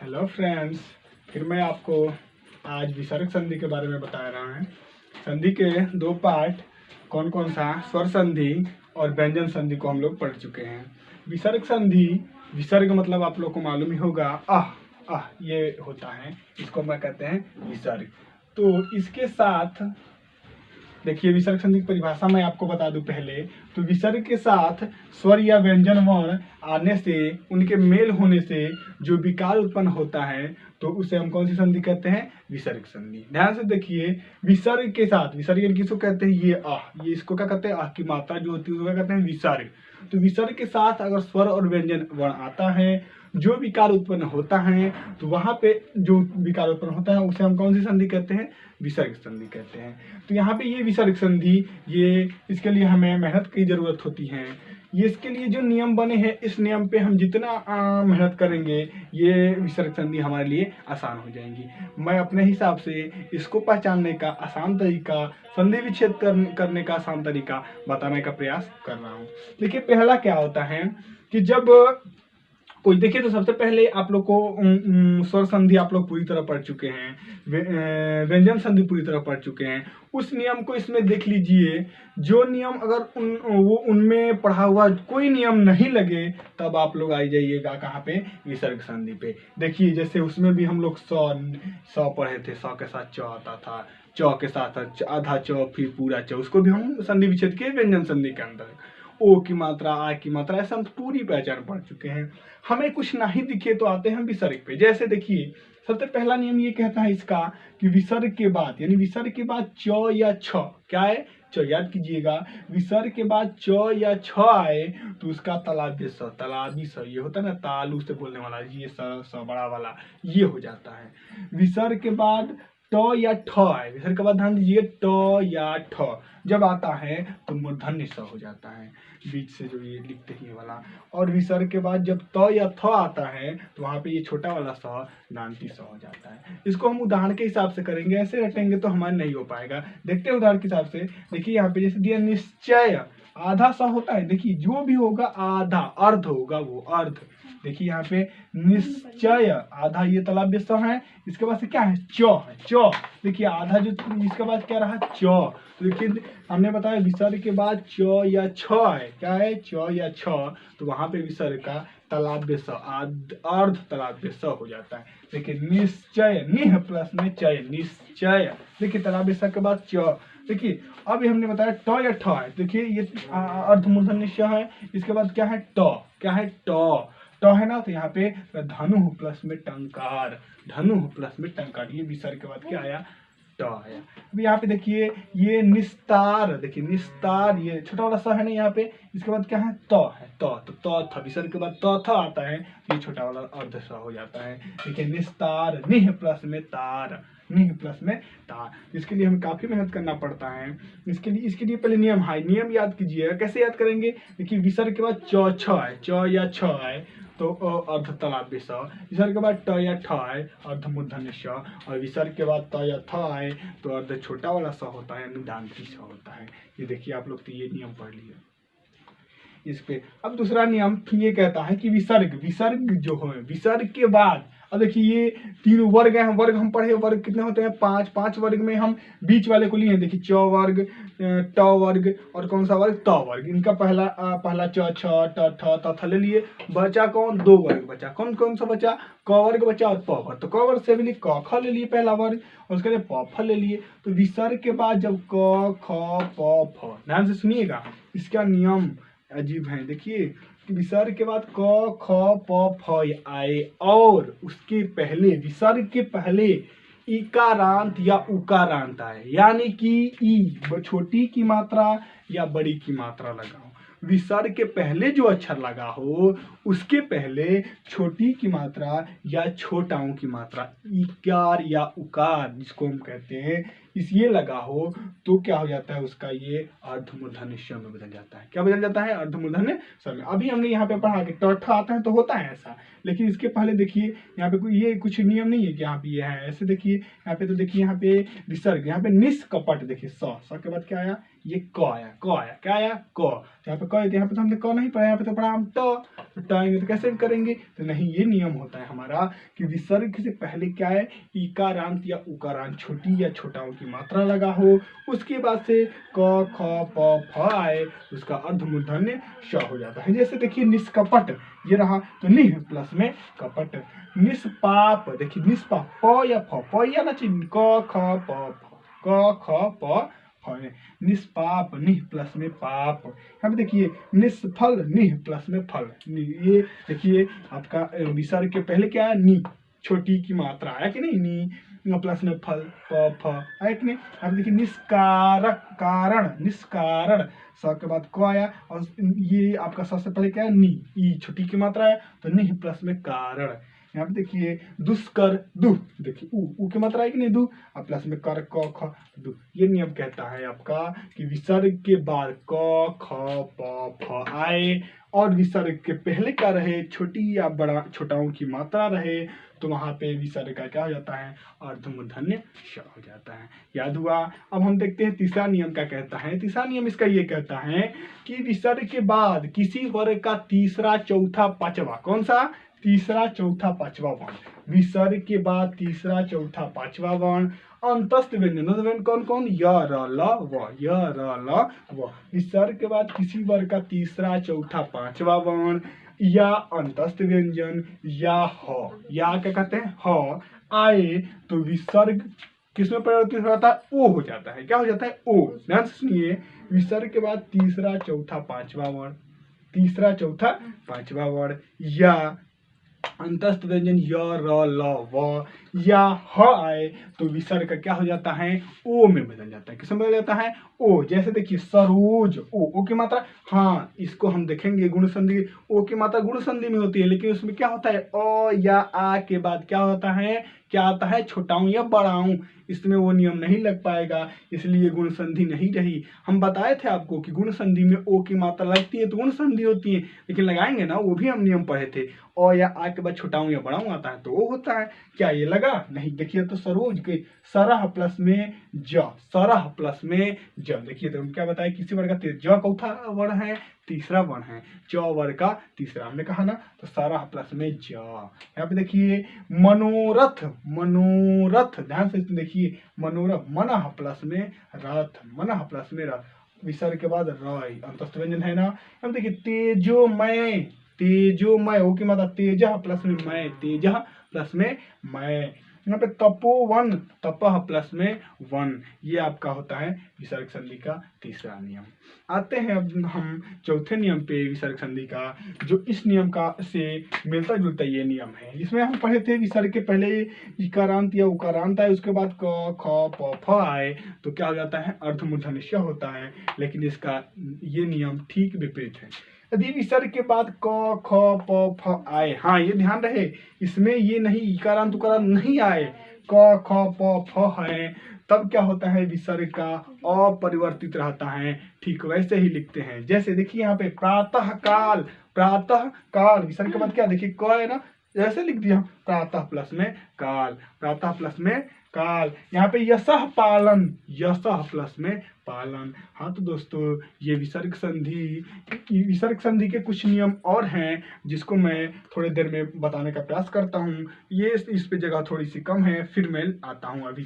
Hello friends, फिर मैं आपको आज विसर्ग संधि के बारे में बता रहा हूँ। संधि के दो पार्ट कौन कौन सा, स्वर संधि और व्यंजन संधि को हम लोग पढ़ चुके हैं। विसर्ग संधि, विसर्ग मतलब आप लोग को मालूम ही होगा, ये होता है, इसको मैं कहते हैं विसर्ग। तो इसके साथ देखिए, विसर्ग संधि की परिभाषा मैं आपको बता दूं पहले। तो विसर्ग के साथ स्वर या व्यंजन वर्ण आने से, उनके मेल होने से जो विकार उत्पन्न होता है, तो उसे हम कौन सी संधि कहते हैं? विसर्ग संधि। ध्यान से देखिए, विसर्ग के साथ, विसर्ग यानी किसको कहते हैं? ये इसको क्या कहते हैं? की मात्रा जो होती है उसको क्या कहते हैं? विसर्ग। तो विसर्ग के साथ अगर स्वर और व्यंजन वर्ण आता है, जो विकार उत्पन्न होता है, तो वहां पे जो विकार उत्पन्न होता है उसे हम कौन सी संधि कहते हैं? विसर्ग संधि कहते हैं। तो यहाँ पे ये विसर्ग संधि, ये इसके लिए हमें मेहनत की जरूरत होती है। ये इसके लिए जो नियम बने हैं, इस नियम पे हम जितना मेहनत करेंगे, ये विसर्ग संधि हमारे लिए आसान हो जाएंगी। मैं अपने हिसाब से इसको पहचानने का आसान तरीका, संधि विच्छेद करने का आसान तरीका बताने का प्रयास कर रहा हूँ। देखिए, पहला क्या होता है कि जब कोई, देखिए, तो सबसे पहले आप लोग को स्वर संधि आप लोग पूरी तरह पढ़ चुके हैं, व्यंजन संधि पूरी तरह पढ़ चुके हैं। उस नियम को इसमें देख लीजिए। जो नियम अगर उनमें पढ़ा हुआ कोई नियम नहीं लगे, तब आप लोग आ जाइएगा कहाँ पे? विसर्ग संधि पे। देखिए, जैसे उसमें भी हम लोग सौ पढ़े थे, सौ के साथ च आता था, च के साथ आधा च, फिर पूरा च, उसको भी हम संधि विच्छेद के व्यंजन संधि के अंदर, ओ की मात्रा, आ की मात्रा, ऐसा हम पूरी पहचान पढ़ चुके हैं। हमें कुछ नहीं दिखे तो आते हैं विसर्ग पे। जैसे देखिए, सबसे पहला नियम ये कहता है इसका कि विसर्ग के बाद, यानी विसर्ग के बाद च या छ, क्या है? च, याद कीजिएगा। विसर्ग के बाद च या छ आए तो उसका तालव्य स, तालाबी स, ये होता है ना, तालु से बोलने वाला, ये स बड़ा वाला, ये हो जाता है। विसर्ग के बाद ट या ठ आए, विसर्ग के बाद ध्यान दीजिए, ट या ठ जब आता है तो मूर्धन्य स हो जाता है, बीच से जो ये लिखते ही वाला। और विसर्ग के बाद जब त या थ आता है तो वहां पे ये छोटा वाला स दांती स हो जाता है। इसको हम उदाहरण के हिसाब से करेंगे, ऐसे रटेंगे तो हमारे नहीं हो पाएगा। देखते हैं उदाहरण के हिसाब से। देखिए, यहाँ पे जैसे दिया निश्चय, आधा स होता है। देखिए, जो भी होगा आधा, अर्ध होगा वो, अर्ध। देखिए यहाँ पे निश्चय, आधा, ये तालव्य स है। इसके बाद से क्या है? च है, च। देखिए, आधा जो, इसके बाद क्या रहा? च। तो देखिए, हमने बताया विसर्ग के बाद च या छ है, क्या है? च या छ, तो वहां पे विसर्ग का तालव्य स, अर्ध तालव्य स हो जाता है। देखिए, निश्चय, निह प्लस में चय, निश्चय। देखिए, तालव्य स के बाद च। देखिए, अभी हमने बताया ट या ठ है। देखिए, ये अर्धमूर्धन्य श है। इसके बाद क्या है? ट, क्या है? ट, ट है ना, तो यहाँ पे धनु प्लस में टंकार, धनु प्लस में टंकार, ये विसर्ग के बाद क्या आया? ट आया। अब यहाँ पे देखिए, ये निस्तार, देखिए निस्तार, ये छोटा वाला स है ना यहाँ पे। इसके बाद क्या है? त है, तो त था, विसर्ग के बाद त था आता है, ये छोटा वाला अर्ध स हो जाता है। देखिए, निस्तार, निह प्लस में तार, निह प्लस में तार। इसके लिए हमें काफी मेहनत करना पड़ता है। इसके लिए पहले नियम है, नियम याद कीजिएगा। कैसे याद करेंगे? देखिए, विसर्ग के बाद च छ है, च या छ है तो अर्ध तालव्य स। विसर्ग के बाद ट या ठ आए, अर्ध मूर्धन्य श। और विसर्ग के बाद त या थ आए तो अर्ध छोटा वाला स होता है, यानी दांती स होता है। ये देखिए, आप लोग तो ये नियम पढ़ लिए इस पे। अब दूसरा नियम ये कहता है कि विसर्ग जो है, विसर्ग के बाद, अब देखिए, ये तीन वर्ग हैं। वर्ग हम पढ़े, वर्ग कितने होते हैं? 5। 5 वर्ग में हम बीच वाले को लिए, देखिए, च वर्ग, ट वर्ग और कौन सा वर्ग? त वर्ग। इनका पहला च, छ, ट, ठ, त, थ ले लिए। बचा कौन? 2 वर्ग बचा। कौन कौन सा बचा? क वर्ग बचा और प वर्ग। तो क वर्ग से भी क ख ले लिए पहला वर्ग, और उसके लिए प फ ले लिए। तो विसर्ग के बाद जब क ख प फ, ध्यान से सुनिएगा, इसका नियम अजीब है। देखिए, विसर्ग के बाद क ख प फ आए और उसके पहले, विसर्ग के पहले इकारांत या उकारांत आए, यानी कि ई, छोटी की मात्रा या बड़ी की मात्रा लगाओ। विसर्ग के पहले जो अक्षर लगा हो, उसके पहले छोटी की मात्रा या छोटाओं की मात्रा, इकार या उकार, जिसको हम कहते हैं इस ये लगा हो तो क्या हो जाता है उसका ये अर्धमूर्धन्य श में बदल जाता है। क्या बदल जाता है? अर्धमूर्धन्य श में। अभी हमने यहाँ पे पढ़ा कि ट आता है तो होता है ऐसा, लेकिन इसके पहले देखिए यहाँ पे कोई ये कुछ नियम नहीं है कि यहाँ पे ये है ऐसे। देखिए यहाँ पे, तो देखिए यहाँ पे विसर्ग, यहाँ पे निष्कपट, देखिए स के बाद क्या आया? ये क आया, क्या आया? क। तो यहाँ पे क, यहाँ पे तो हमने क नहीं पढ़ा, यहाँ पे तो पढ़ा हम ट। तो आएंगे तो कैसे करेंगे? तो नहीं, ये नियम होता है हमारा कि विसर्ग से पहले क्या है? इकारांत या उकारांत, छोटी या छोटाओं की मात्रा लगा हो, उसके बाद से क ख प फ आए, उसका अर्धमूर्धन्य श हो जाता है। जैसे देखिए निष्कपट, ये रहा, तो निह प्लस में कपट। निष्पाप, देखिए निष्पाप, प या फ, प या ना चिन्ह, क ख प फ, क ख प फ। निष्पाप, निह प्लस में पाप। यहाँ पे देखिए निष्फल, निह प्लस में फल। ये देखिए आपका विसर्ग के पहले क्या है? नी, छोटी की मात्रा आया कि नहीं? नी प्लस में फल, प फ आया कि नहीं? अब देखिए निष्कारक, कारण, निष्कारण, स के बाद क आया, और ये आपका सबसे पहले क्या है? नी, ई छोटी की मात्रा आया तो निह प्लस में कारण। यहाँ पे देखिए दुष्कर, दु, देखिए उ की मात्रा है कि नहीं? दु, और प्लस में कर, क ख दु। ये नियम कहता है आपका कि विसर्ग के बाद क ख प फ आए और विसर्ग के पहले क्या रहे? छोटी या बड़ा छोटाओं की मात्रा रहे, तो वहां पे विसर्ग का क्या हो जाता है? अर्धमूर्धन्य श हो जाता है। याद हुआ? अब हम देखते हैं तीसरा नियम क्या कहता है। तीसरा नियम इसका ये कहता है कि विसर्ग के बाद किसी वर्ग का तीसरा चौथा पांचवा, कौन सा? तीसरा चौथा पांचवा वर्ण। विसर्ग के बाद तीसरा चौथा पांचवा वर्ण अंतस्थ व्यंजन, कौन कौन? य र ल व, य र ल व। विसर्ग के बाद किसी वर्ग का तीसरा चौथा पांचवा वर्ण या अंतस्थ व्यंजन या ह, या क्या कहते हैं? ह आए तो विसर्ग किसमें परिवर्तित हो जाता है? ओ हो जाता है। क्या हो जाता है? ओ। ध्यान से सुनिए, विसर्ग के बाद तीसरा चौथा पांचवा वर्ण, तीसरा चौथा पांचवा वर्ण या अंतस्थ व्यंजन य र ल व या ह आए तो विसर्ग का क्या हो जाता है? ओ में बदल जाता है। किसमें बदल जाता है? ओ। जैसे देखिए सरोज, ओ की मात्रा, हाँ इसको हम देखेंगे गुण संधि, ओ की मात्रा गुण संधि में होती है, लेकिन उसमें क्या होता है? अ या आ के बाद क्या होता है? क्या आता है? छोटाऊं या बड़ाऊं। इसमें वो नियम नहीं लग पाएगा, इसलिए गुण संधि नहीं रही। हम बताए थे आपको कि गुण संधि में ओ की मात्रा लगती है तो गुण संधि होती है, लेकिन लगाएंगे ना, वो भी हम नियम पढ़े थे। अ या आ के बाद छोटाऊं या बड़ाऊं आता है तो वो होता है। क्या ये लगा? नहीं। देखिए तो सरोज के सरह प्लस में ज, सरह प्लस में ज। देखिए तो हम क्या बताए? किसी वर्ग का ज चौथा वर्ण है, तीसरा वर्ण है, च वर्ग का तीसरा, हमने कहा ना, तो सरह प्लस में ज। यहाँ पे देखिए मनोरथ, मनोरथ, ध्यान से देखिए मनोरथ, मनः प्लस में रथ, मनः प्लस में रथ। विसर्ग के बाद र, अंतस्थ व्यंजन है ना। अब देखिए तेजोमय, तेजोमय, ओ की मात्रा तेजः प्लस में मय, तेजः प्लस में मय। यहाँ पे तपोवन, तपह प्लस में वन। ये आपका होता है विसर्ग संधि का तीसरा नियम। आते हैं अब हम चौथे नियम पे विसर्ग संधि का, जो इस नियम का से मिलता जुलता ये नियम है। इसमें हम पढ़े थे विसर्ग के पहले इकारांत या उकारांत आए, उसके बाद क ख प फ आए तो क्या हो जाता है? अर्धमूर्धन्य श होता है। लेकिन इसका ये नियम ठीक विपरीत है। यदि विसर्ग के बाद क ख प फ आए, हाँ ये ध्यान रहे, इसमें ये नहीं इकारांत उकारांत नहीं आए, क ख प फ है, तब क्या होता है? विसर्ग का अपरिवर्तित रहता है। ठीक वैसे ही लिखते हैं। जैसे देखिए यहाँ पे प्रातः काल, प्रातः काल, विसर्ग के बाद क्या? देखिए क है ना, जैसे लिख दिया प्रातः प्लस में काल, प्रातः प्लस में काल। यहाँ पे यशः पालन, यशः प्लस में पालन। हाँ तो दोस्तों ये विसर्ग संधि के कुछ नियम और हैं जिसको मैं थोड़ी देर में बताने का प्रयास करता हूँ। ये इस पे जगह थोड़ी सी कम है, फिर मैं आता हूँ अभी।